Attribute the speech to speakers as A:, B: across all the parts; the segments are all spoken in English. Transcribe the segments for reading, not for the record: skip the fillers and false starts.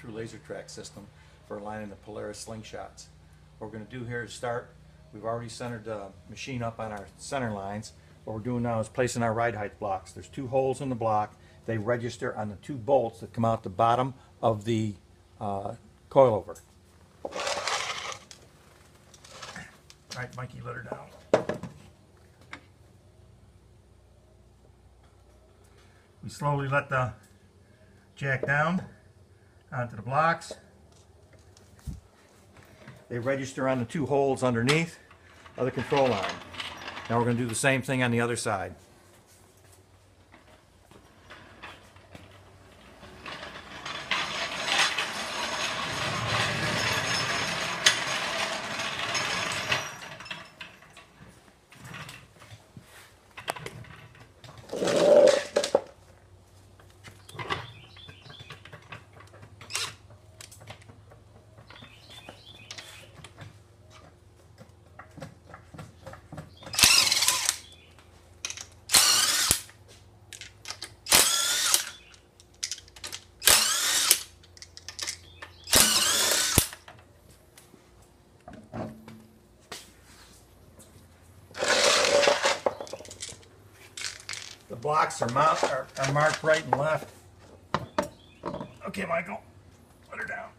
A: true laser track system for aligning the Polaris Slingshots. What we're going to do here is start. We've already centered the machine up on our center lines. What we're doing now is placing our ride height blocks. There's 2 holes in the block. They register on the 2 bolts that come out the bottom of the coilover. All right, Mikey, let her down. We slowly let the jack down onto the blocks. They register on the 2 holes underneath of the control arm. Now we're going to do the same thing on the other side. The blocks are marked right and left. Okay, Michael, let her down.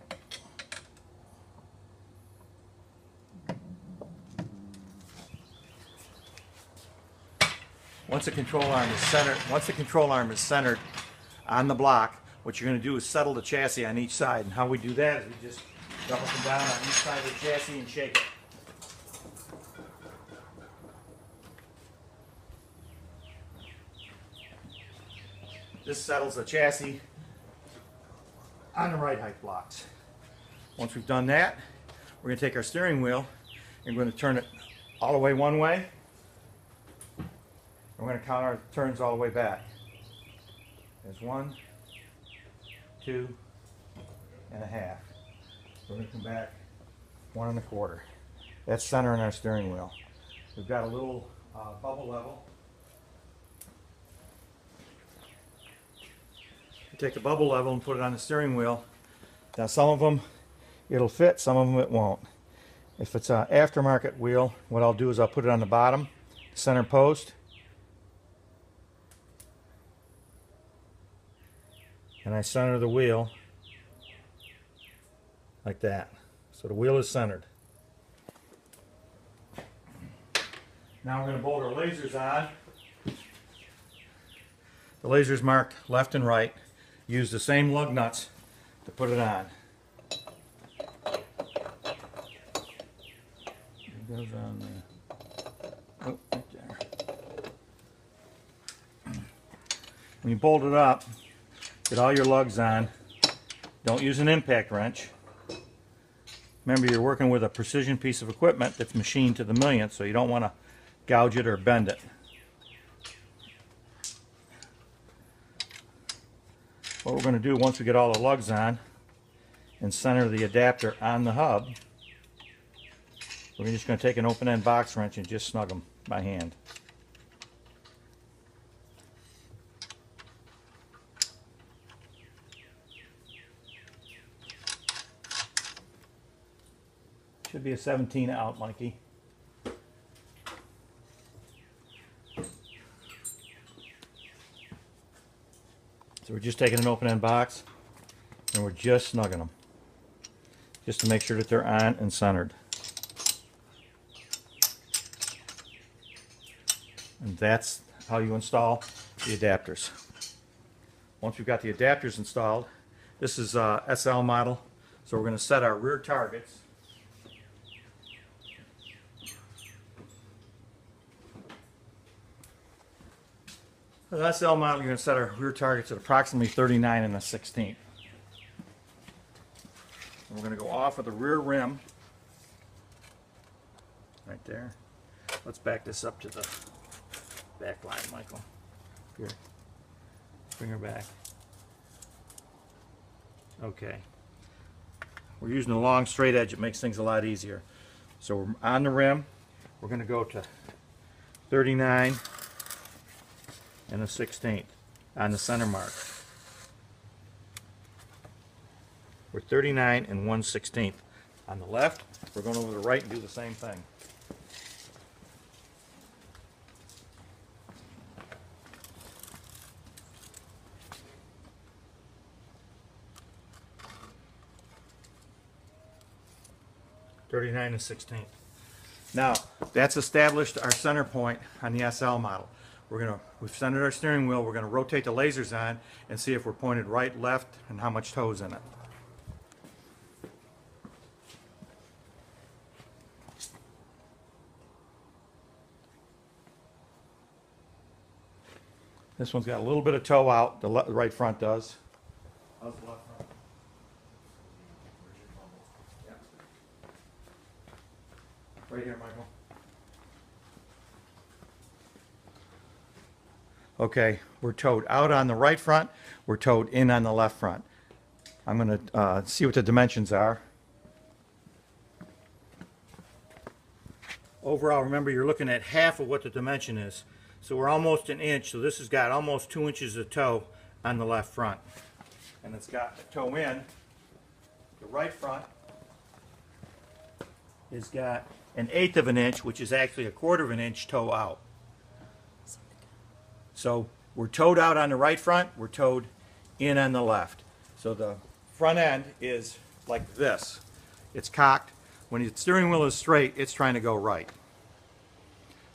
A: Once the control arm is centered on the block, what you're going to do is settle the chassis on each side. And how we do that is we just go up and down on each side of the chassis and shake it. This settles the chassis on the ride height blocks. Once we've done that, we're going to take our steering wheel and we're going to turn it all the way one way. We're going to count our turns all the way back. There's 1, 2 and a half. We're going to come back 1 1/4. That's centering our steering wheel. We've got a little bubble level. Take the bubble level and put it on the steering wheel. Now some of them it'll fit, some of them it won't. If it's an aftermarket wheel, what I'll do is I'll put it on the bottom center post, and I center the wheel like that. So the wheel is centered. Now we're going to bolt our lasers on. The laser's marked left and right. Use the same lug nuts to put it on. It goes on there. Oh, right there. When you bolt it up, get all your lugs on. Don't use an impact wrench. Remember, you're working with a precision piece of equipment that's machined to the millionth, so you don't want to gouge it or bend it. What we're going to do once we get all the lugs on and center the adapter on the hub, we're just going to take an open-end box wrench and just snug them by hand. Should be a 17 out, Mikey. So we're just taking an open-end box and we're just snugging them, just to make sure that they're on and centered. And that's how you install the adapters. Once we've got the adapters installed, this is a SL model, so we're going to set our rear targets. For the SL model, you're going to set our rear targets at approximately 39 1/16. And we're going to go off with the rear rim right there. Let's back this up to the back line, Michael. Here, bring her back. Okay. We're using a long straight edge. It makes things a lot easier. So we're on the rim. We're going to go to 39 1/16 on the center mark. we're 39 and 1/16. On the left, we're going over to the right and do the same thing. (39 1/16). Now, that's established our center point on the SL model. We've centered our steering wheel, we're going to rotate the lasers on and see if we're pointed right, left, and how much toe's in it. This one's got a little bit of toe out, the right front does. How's the left front? Yeah. Right here, Michael. Okay, we're towed out on the right front, we're towed in on the left front. I'm going to see what the dimensions are. Overall, remember, you're looking at half of what the dimension is. So we're almost an inch, so this has got almost 2 inches of toe on the left front. And it's got the toe in. The right front has got 1/8 of an inch, which is actually 1/4 of an inch toe out. So we're towed out on the right front, we're towed in on the left. So the front end is like this. It's cocked. When the steering wheel is straight, it's trying to go right.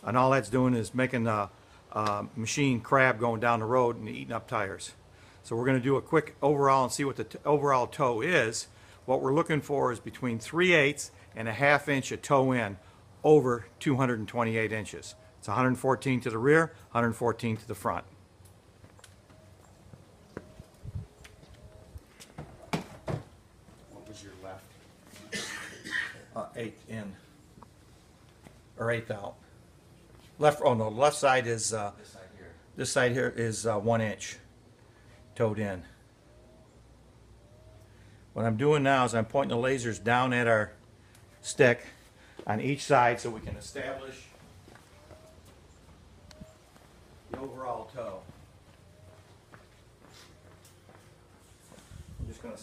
A: And all that's doing is making the machine crab going down the road and eating up tires. So we're going to do a quick overall and see what the overall toe is. What we're looking for is between 3/8 and 1/2 inch of toe in over 228 inches. It's 114 to the rear, 114 to the front. What was your left? 1/8 in. Or 1/8 out. Left, oh no, left side is, this side here is 1 inch towed in. What I'm doing now is I'm pointing the lasers down at our stick on each side so we can establish the overall toe. I'm just going to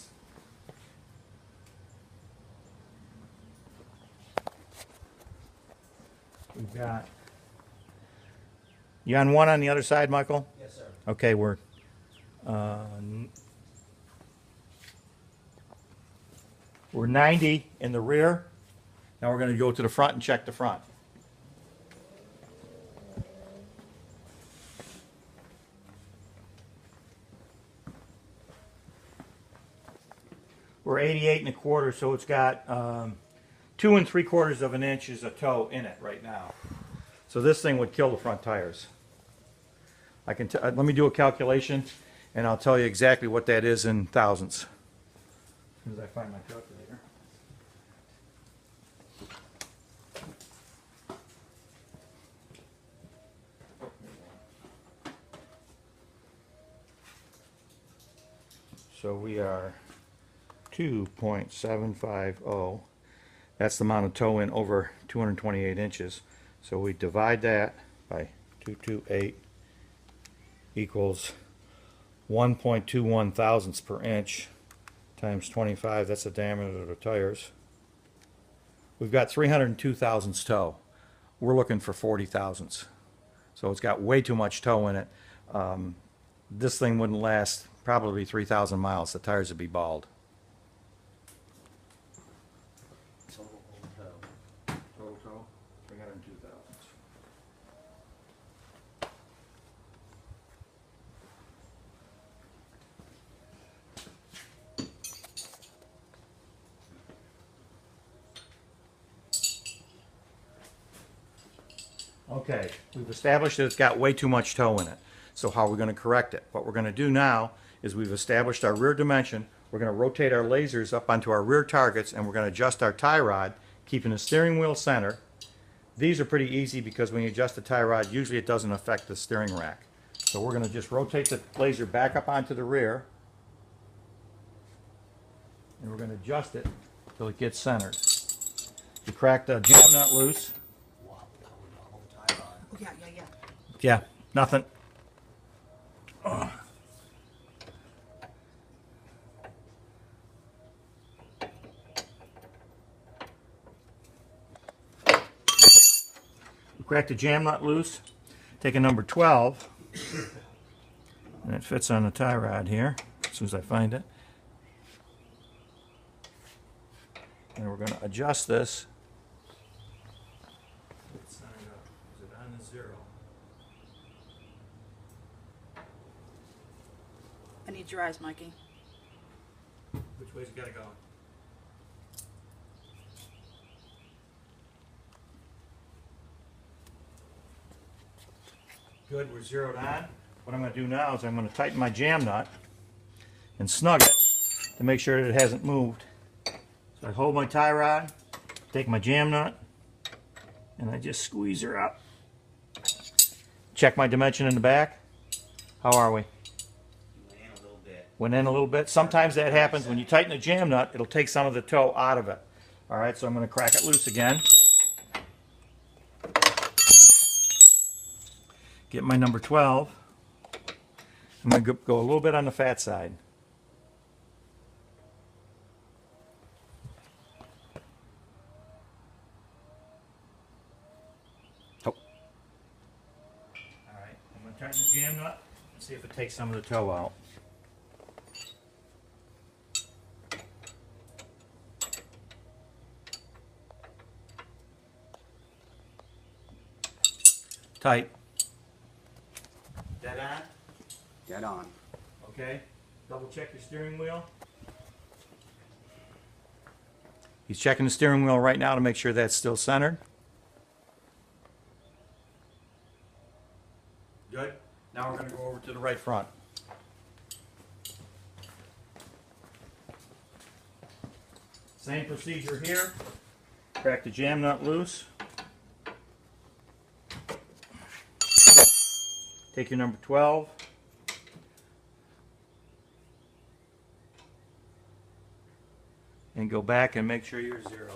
A: we've got, you on one on the other side, Michael?
B: Yes, sir.
A: Okay, we're 90 in the rear. Now we're going to go to the front and check the front. We're 88 1/4, so it's got 2 3/4 of an inch of toe in it right now. So this thing would kill the front tires. I can let me do a calculation, and I'll tell you exactly what that is in thousandths. As soon as I find my calculator. So we are 2.750. That's the amount of toe in over 228 inches. So we divide that by 228 equals 1.21 thousandths per inch times 25. That's the diameter of the tires. We've got 302 thousandths toe. We're looking for 40 thousandths. So it's got way too much toe in it. This thing wouldn't last probably 3,000 miles. The tires would be bald.
B: Total toe.
A: Total toe, 302 thousandths. Okay, we've established that it's got way too much toe in it. So how are we going to correct it? What we're going to do now is we've established our rear dimension. We're going to rotate our lasers up onto our rear targets, and we're going to adjust our tie rod, keeping the steering wheel center. These are pretty easy because when you adjust the tie rod, usually it doesn't affect the steering rack. So we're going to just rotate the laser back up onto the rear, and we're going to adjust it until it gets centered. You crack the jam nut loose.
B: Oh, yeah.
A: Yeah, nothing. Crack the jam nut loose. Take a number 12, and it fits on the tie rod here as soon as I find it. And we're going to adjust this. Is it on the 0?
C: I need your eyes, Mikey.
A: Which way's it got to go? Good, we're zeroed on. What I'm going to do now is I'm going to tighten my jam nut and snug it to make sure that it hasn't moved. So I hold my tie rod, take my jam nut, and I just squeeze her up. Check my dimension in the back. How are we?
B: Went in a little bit.
A: Went in a little bit. Sometimes that happens when you tighten the jam nut, it'll take some of the toe out of it. All right, so I'm going to crack it loose again. Get my number 12. I'm going to go a little bit on the fat side. Oh. All right, I'm going to tighten the jam nut and see if it takes some of the toe out. Tight. Dead on?
B: Dead on.
A: Okay. Double check your steering wheel. He's checking the steering wheel right now to make sure that's still centered. Good. Now we're going to go over to the right front. Same procedure here. Crack the jam nut loose. Take your number 12. And go back and make sure you're 0.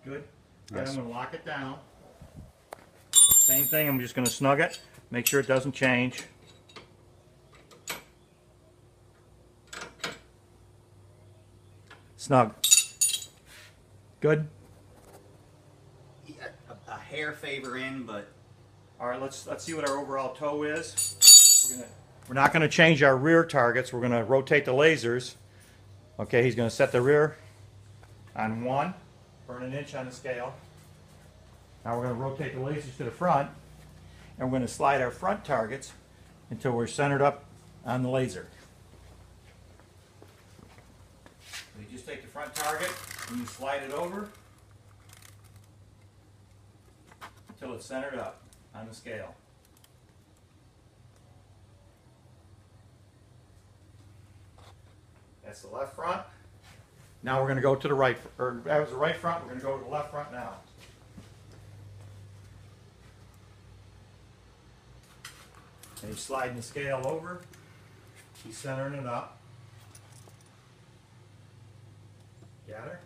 A: Good. Then I'm going to lock it down. Same thing, I'm just going to snug it. Make sure it doesn't change. Snug. Good.
B: Yeah, a hair favor in, but
A: All right, let's see what our overall toe is. We're not going to change our rear targets. We're going to rotate the lasers. Okay, he's going to set the rear on 1, burn an inch on the scale. Now we're going to rotate the lasers to the front, and we're going to slide our front targets until we're centered up on the laser. You just take the front target and you slide it over until it's centered up on the scale. That's the left front. Now we're going to go to the right, or that was the right front, we're going to go to the left front now. And he's sliding the scale over, he's centering it up. Got her?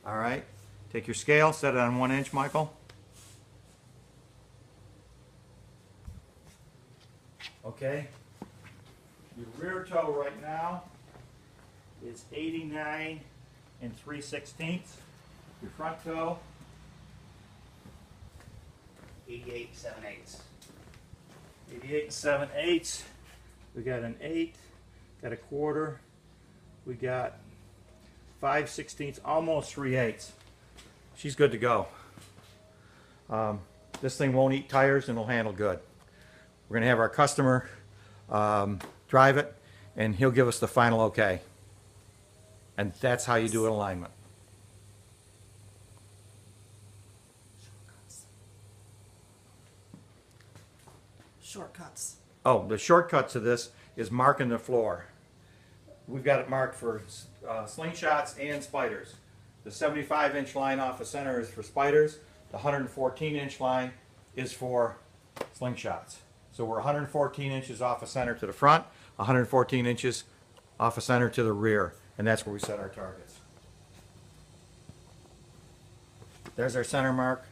A: All right, take your scale, set it on 1 inch, Michael. Okay, your rear toe right now is 89 3/16. Your front toe,
B: 88 7/8.
A: 88 7/8. We got an 8, got a quarter, we got 5/16, almost 3/8. She's good to go. This thing won't eat tires and it'll handle good. We're going to have our customer drive it, and he'll give us the final okay. And that's how you do an alignment.
C: Shortcuts.
A: Oh, the shortcut to this is marking the floor. We've got it marked for slingshots and spiders. The 75-inch line off the center is for spiders. The 114-inch line is for slingshots. So we're 114 inches off the center to the front, 114 inches off the center to the rear, and that's where we set our targets. There's our center mark.